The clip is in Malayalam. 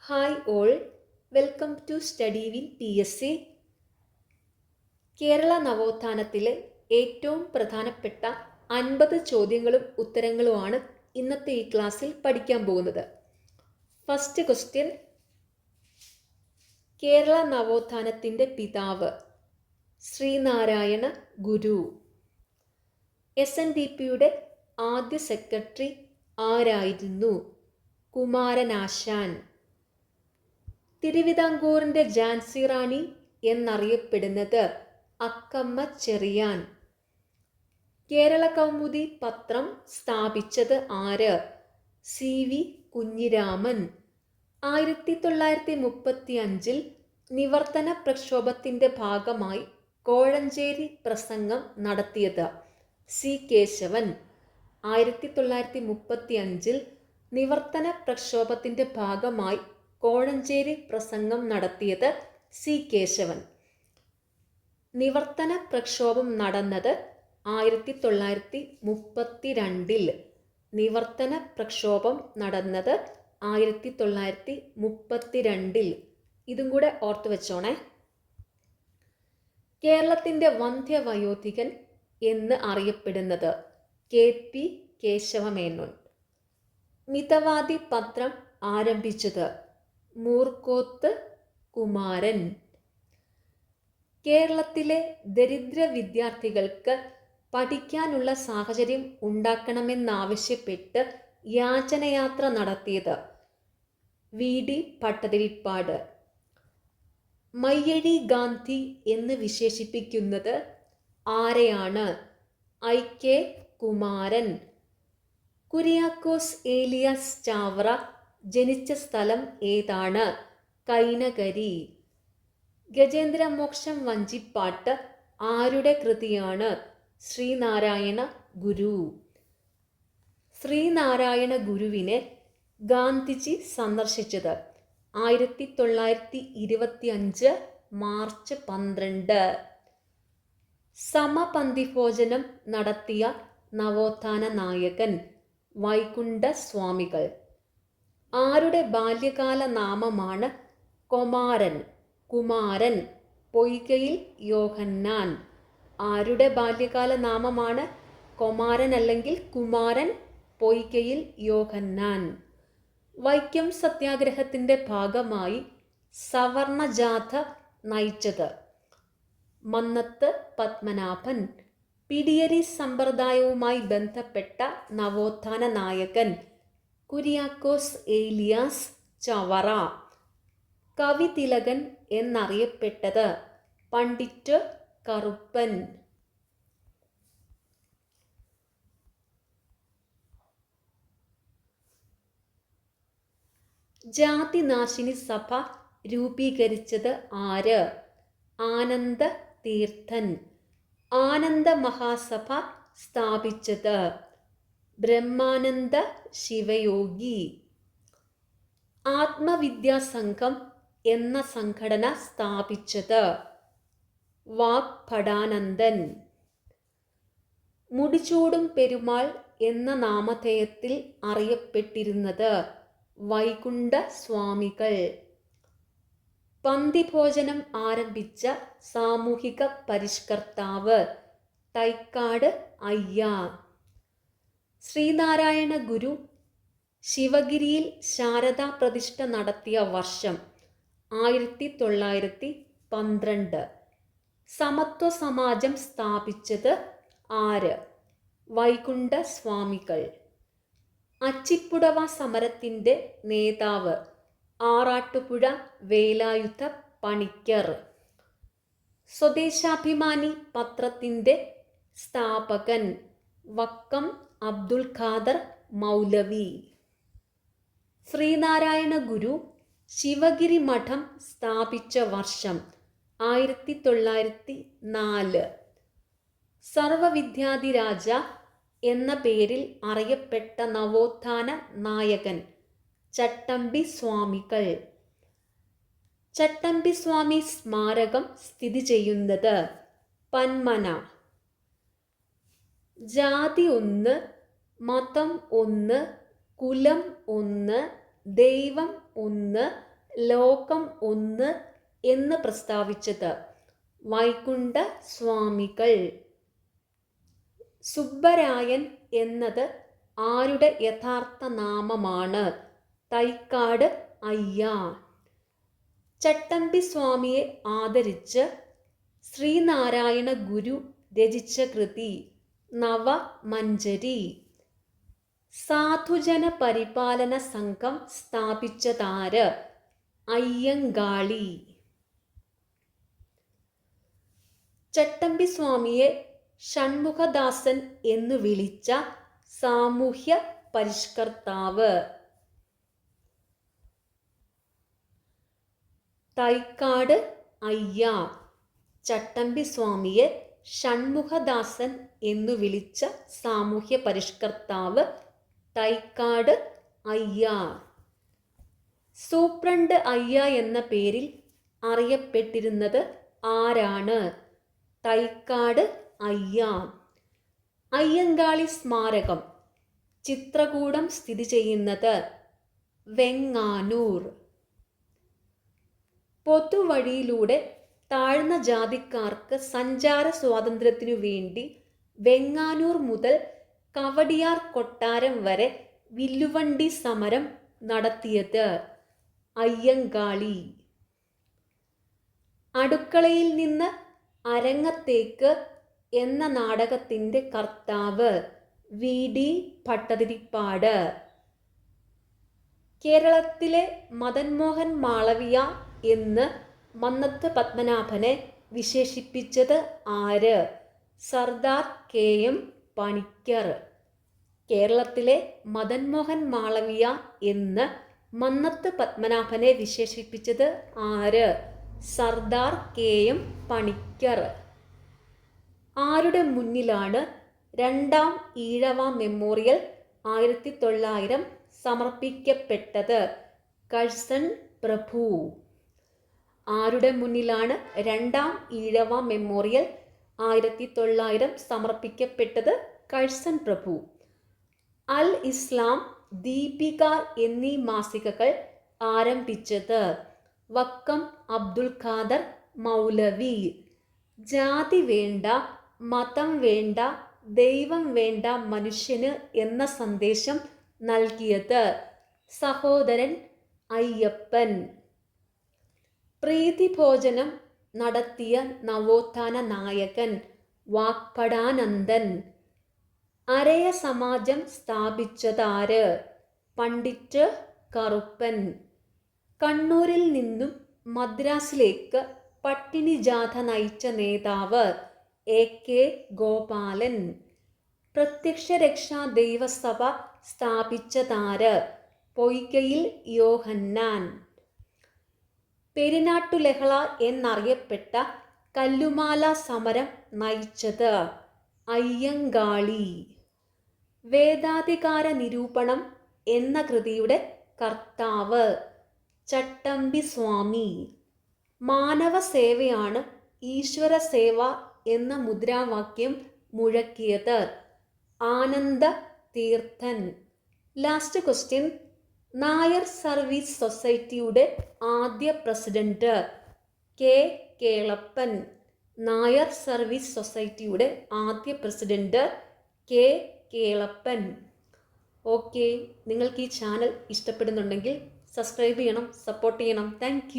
Hi all, welcome to study win PSC. Kerala നവോത്ഥാനത്തിലെ ഏറ്റവും പ്രധാനപ്പെട്ട 50 ചോദ്യങ്ങളും ഉത്തരങ്ങളുമാണ് ഇന്നത്തെ ഈ ക്ലാസ്സിൽ പഠിക്കാൻ പോകുന്നത്. ഫസ്റ്റ് ക്വസ്റ്റ്യൻ: കേരള നവോത്ഥാനത്തിൻ്റെ പിതാവ് ശ്രീനാരായണ ഗുരു. SNDPയുടെ ആദ്യ സെക്രട്ടറി ആരായിരുന്നു? കുമാരനാശാൻ. തിരുവിതാംകൂറിൻ്റെ ഝാൻസി റാണി എന്നറിയപ്പെടുന്നത് അക്കമ്മ ചെറിയാൻ. കേരള കൗമുദി പത്രം സ്ഥാപിച്ചത് ആര്? CV കുഞ്ഞിരാമൻ. 1935 നിവർത്തന പ്രക്ഷോഭത്തിൻ്റെ ഭാഗമായി കോഴഞ്ചേരി പ്രസംഗം നടത്തിയത് C കേശവൻ. 1935 നിവർത്തന പ്രക്ഷോഭത്തിൻ്റെ ഭാഗമായി കോഴഞ്ചേരി പ്രസംഗം നടത്തിയത് C കേശവൻ. നിവർത്തന പ്രക്ഷോഭം നടന്നത് 1932. നിവർത്തന പ്രക്ഷോഭം നടന്നത് 1932. ഇതും കൂടെ ഓർത്തു വെച്ചോണേ. കേരളത്തിൻ്റെ വന്ധ്യവയോധികൻ എന്ന് അറിയപ്പെടുന്നത് KP കേശവമേനോൻ. മിതവാദി പത്രം ആരംഭിച്ചത് മൂർക്കോത്ത് കുമാരൻ. കേരളത്തിലെ ദരിദ്ര വിദ്യാർത്ഥികൾക്ക് പഠിക്കാനുള്ള സാഹചര്യം ഉണ്ടാക്കണമെന്നാവശ്യപ്പെട്ട് യാചനയാത്ര നടത്തിയത് VD ഭട്ടതിരിപ്പാട്. മയ്യഴി ഗാന്ധി എന്ന് വിശേഷിപ്പിക്കുന്നത് ആരെയാണ്? IK കുമാരൻ. കുര്യാക്കോസ് ഏലിയാസ് ചാവറ ജനിച്ച സ്ഥലം ഏതാണ്? കൈനകരി. ഗജേന്ദ്രമോക്ഷം വഞ്ചിപ്പാട്ട് ആരുടെ കൃതിയാണ്? ശ്രീനാരായണ ഗുരു. ശ്രീനാരായണ ഗുരുവിനെ ഗാന്ധിജി സന്ദർശിച്ചത് 1925 മാർച്ച് 12. സമപന്തിഭോജനം നടത്തിയ നവോത്ഥാന നായകൻ വൈകുണ്ഠ സ്വാമികൾ. ആരുടെ ബാല്യകാല നാമമാണ് കൊമാരൻ? കുമാരൻ. പൊയ്കയിൽ യോഹന്നാൻ. ആരുടെ ബാല്യകാല നാമമാണ് കൊമാരൻ അല്ലെങ്കിൽ കുമാരൻ? പൊയ്കയിൽ യോഹന്നാൻ. വൈക്കം സത്യാഗ്രഹത്തിൻ്റെ ഭാഗമായി സവർണ ജാഥ നയിച്ചത് മന്നത്ത് പത്മനാഭൻ. പിടിയരി സമ്പ്രദായവുമായി ബന്ധപ്പെട്ട നവോത്ഥാന നായകൻ കുര്യാക്കോസ് ഏലിയാസ് ചവറ. കവിതിലകൻ എന്നറിയപ്പെട്ടത് പണ്ഡിറ്റ് കറുപ്പൻ. ജാതിനാശിനി സഭ രൂപീകരിച്ചത് ആര്? ആനന്ദ തീർത്ഥൻ. ആനന്ദ മഹാസഭ സ്ഥാപിച്ചത് ബ്രഹ്മാനന്ദ ശിവയോഗി. ആത്മവിദ്യാസംഘം എന്ന സംഘടന സ്ഥാപിച്ചത് വാഗ്ഭടാനന്ദൻ. മുടിച്ചൂടും പെരുമാൾ എന്ന നാമധേയത്തിൽ അറിയപ്പെട്ടിരുന്നത് വൈകുണ്ഠ സ്വാമികൾ. പന്തിഭോജനം ആരംഭിച്ച സാമൂഹിക പരിഷ്കർത്താവ് തൈക്കാട് അയ്യ. ശ്രീനാരായണ ഗുരു ശിവഗിരിയിൽ ശാരദാ പ്രതിഷ്ഠ നടത്തിയ വർഷം 1912. സമത്വ സമാജം സ്ഥാപിച്ചത് ആര്? വൈകുണ്ഠ സ്വാമികൾ. അച്ചിപ്പുടവ സമരത്തിൻ്റെ നേതാവ് ആറാട്ടുപുഴ വേലായുധ പണിക്കർ. സ്വദേശാഭിമാനി പത്രത്തിൻ്റെ സ്ഥാപകൻ വക്കം അബ്ദുൽ ഖാദർ മൗലവി. ശ്രീനാരായണ ഗുരു ശിവഗിരി മഠം സ്ഥാപിച്ച വർഷം 1904. സർവവിദ്യാധിരാജ എന്ന പേരിൽ അറിയപ്പെട്ട നവോത്ഥാന നായകൻ ചട്ടമ്പി സ്വാമികൾ. ചട്ടമ്പി സ്വാമി സ്മാരകം സ്ഥിതി ചെയ്യുന്നത് പന്മന. ജാതി ഒന്ന്, മതം ഒന്ന്, കുലം ഒന്ന്, ദൈവം ഒന്ന്, ലോകം ഒന്ന് എന്ന് പ്രസ്താവിച്ചത്? വൈകുണ്ഠ സ്വാമികൾ. സുബ്ബരായൻ എന്നത് ആരുടെ യഥാർത്ഥ നാമമാണ്? തൈക്കാട് അയ്യ. ചട്ടമ്പി സ്വാമിയെ ആദരിച്ച് ശ്രീനാരായണ ഗുരു രചിച്ച കൃതി നവമഞ്ജരി. സാധുജന പരിപാലന സംഘം സ്ഥാപിച്ചതാര്? അയ്യങ്കാളി. ചട്ടമ്പി സ്വാമിയെ ഷൺമുഖദാസൻ എന്നു വിളിച്ച സാമൂഹ്യ പരിഷ്കർത്താവ്? തൈക്കാട് അയ്യ. ചട്ടമ്പി സ്വാമിയെ ഷൺമുഖദാസൻ എന്നു വിളിച്ച സാമൂഹ്യ പരിഷ്കർത്താവ് തൈക്കാട് അയ്യ. സൂപ്രണ്ട് അയ്യ എന്ന പേരിൽ അറിയപ്പെട്ടിരുന്നത് ആരാണ്? തൈക്കാട് അയ്യ. അയ്യങ്കാളി സ്മാരകം ചിത്രകൂടം സ്ഥിതി ചെയ്യുന്നത് വെങ്ങാനൂർ. പൊതുവഴിയിലൂടെ താഴ്ന്ന ജാതിക്കാർക്ക് സഞ്ചാര സ്വാതന്ത്ര്യത്തിനു വേണ്ടി വെങ്ങാനൂർ മുതൽ കവടിയാർ കൊട്ടാരം വരെ വില്ലുവണ്ടി സമരം നടത്തിയത് അയ്യങ്കാളി. അടുക്കളയിൽ നിന്ന് അരങ്ങത്തേക്ക് എന്ന നാടകത്തിൻ്റെ കർത്താവ് VD ഭട്ടതിരിപ്പാട്. കേരളത്തിലെ മദൻ മോഹൻ മാളവിയ എന്ന് മന്നത്ത് പത്മനാഭനെ വിശേഷിപ്പിച്ചത് ആര്? സർദാർ KM പണിക്കർ. കേരളത്തിലെ മദൻ മോഹൻ മാളവിയ എന്ന് മന്നത്ത് പത്മനാഭനെ വിശേഷിപ്പിച്ചത് ആര്? സർദാർ KM പണിക്കർ. ആരുടെ മുന്നിലാണ് രണ്ടാം ഈഴവ മെമ്മോറിയൽ 1900 സമർപ്പിക്കപ്പെട്ടത്? കഴ്സൺ പ്രഭു. ആരുടെ മുന്നിലാണ് രണ്ടാം ഈഴവ മെമ്മോറിയൽ 1900 സമർപ്പിക്കപ്പെട്ടത്? കഴ്സൺ പ്രഭു. അൽ ഇസ്ലാം, ദീപിക എന്നീ മാസികകൾ ആരംഭിച്ചത്? വക്കം അബ്ദുൽ ഖാദർ മൗലവി. ജാതി വേണ്ട, മതം വേണ്ട, ദൈവം വേണ്ട മനുഷ്യന് എന്ന സന്ദേശം നൽകിയത് സഹോദരൻ അയ്യപ്പൻ. പ്രീതിഭോജനം നടത്തിയ നവോത്ഥാന നായകൻ വാഗ്ഭടാനന്ദൻ. അരയ സമാജം സ്ഥാപിച്ചതാര്? പണ്ഡിറ്റ് കറുപ്പൻ. കണ്ണൂരിൽ നിന്നും മദ്രാസിലേക്ക് പട്ടിണി ജാഥ നയിച്ച നേതാവ് AK ഗോപാലൻ. പ്രത്യക്ഷരക്ഷാ ദൈവസഭ സ്ഥാപിച്ചതാര്? പൊയ്കയിൽ യോഹന്നാൻ. പെരിനാട്ടുലഹള എന്നറിയപ്പെട്ട കല്ലുമാല സമരം നയിച്ചത് അയ്യങ്കാളി. വേദാധികാര നിരൂപണം എന്ന കൃതിയുടെ കർത്താവ് ചട്ടമ്പി സ്വാമി. മാനവ സേവയാണ് ഈശ്വര സേവ എന്ന മുദ്രാവാക്യം മുഴക്കിയത് ആനന്ദ Theerthan. Last question. Nair service സൊസൈറ്റിയുടെ ആദ്യ president? K Kelappan. Nair service സൊസൈറ്റിയുടെ ആദ്യ പ്രസിഡന്റ് K കേളപ്പൻ. ഓക്കെ, നിങ്ങൾക്ക് ഈ ചാനൽ ഇഷ്ടപ്പെടുന്നുണ്ടെങ്കിൽ സബ്സ്ക്രൈബ് ചെയ്യണം, സപ്പോർട്ട് ചെയ്യണം. താങ്ക്